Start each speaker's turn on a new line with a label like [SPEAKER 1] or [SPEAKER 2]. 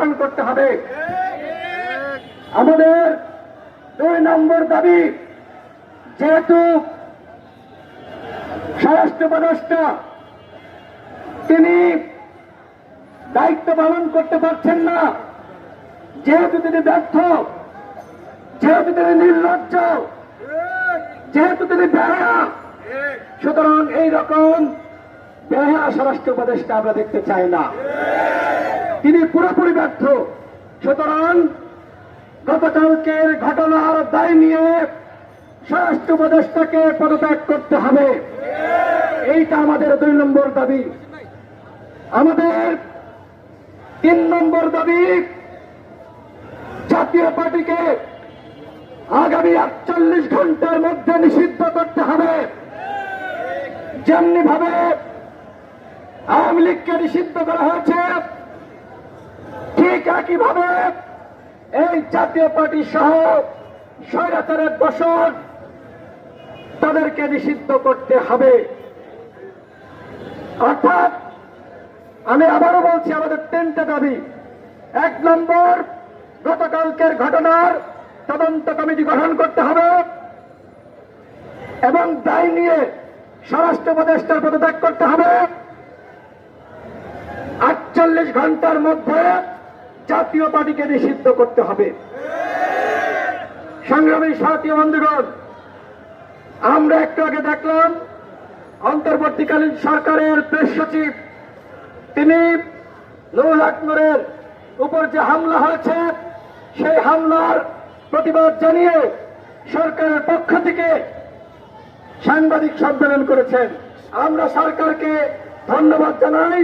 [SPEAKER 1] গ্রহণ করতে হবে। আমাদের 2 নম্বর দাবি, যেহেতু স্বরাষ্ট্র উপদেষ্টা তিনি দায়িত্ব পালন করতে পারছেন না, যেহেতু তিনি ব্যর্থ, যেহেতু তিনি নির্লজ্জ, যেহেতু তিনি বেহায়া, সুতরাং এইরকম বেহায়া স্বরাষ্ট্র উপদেষ্টা আমরা দেখতে চাই না। তিনি পুরোপুরি ব্যর্থ। সুতরাং গতকালকের ঘটনার দায় নিয়ে স্বরাষ্ট্র উপদেষ্টাকে পদত্যাগ করতে হবে। এইটা আমাদের 2 নম্বর দাবি। আমাদের 3 নম্বর দাবি, জাতীয় পার্টিকে আগামী 48 ঘন্টার মধ্যে নিষিদ্ধ করতে হবে। যেমনি ভাবে আওয়ামী লীগকে নিষিদ্ধ করা হয়েছে, ঠিক একইভাবে এই জাতীয় পার্টি সহ স্বৈরাচারের দোষর তাদেরকে নিষিদ্ধ করতে হবে। অর্থাৎ আমি আবারও বলছি, আমাদের 3টা দাবি। 1 নম্বর, গতকালকের ঘটনার তদন্ত কমিটি গঠন করতে হবে এবং দায় নিয়ে স্বরাষ্ট্র উপদেষ্টার পদত্যাগ করতে হবে। 48 ঘন্টার মধ্যে জাতীয় পার্টিকে নিষিদ্ধ করতে হবে। সংগ্রামী সাথী বন্ধুগণ, আমরা একটু আগে দেখলাম অন্তর্বর্তীকালীন সরকারের প্রেস সচিব তিনি নুরুল হক নূরের উপর যে হামলা হয়েছে, সেই হামলার প্রতিবাদ জানিয়ে সরকারের পক্ষ থেকে সাংবাদিক সম্মেলন করেছেন। আমরা সরকারকে ধন্যবাদ জানাই।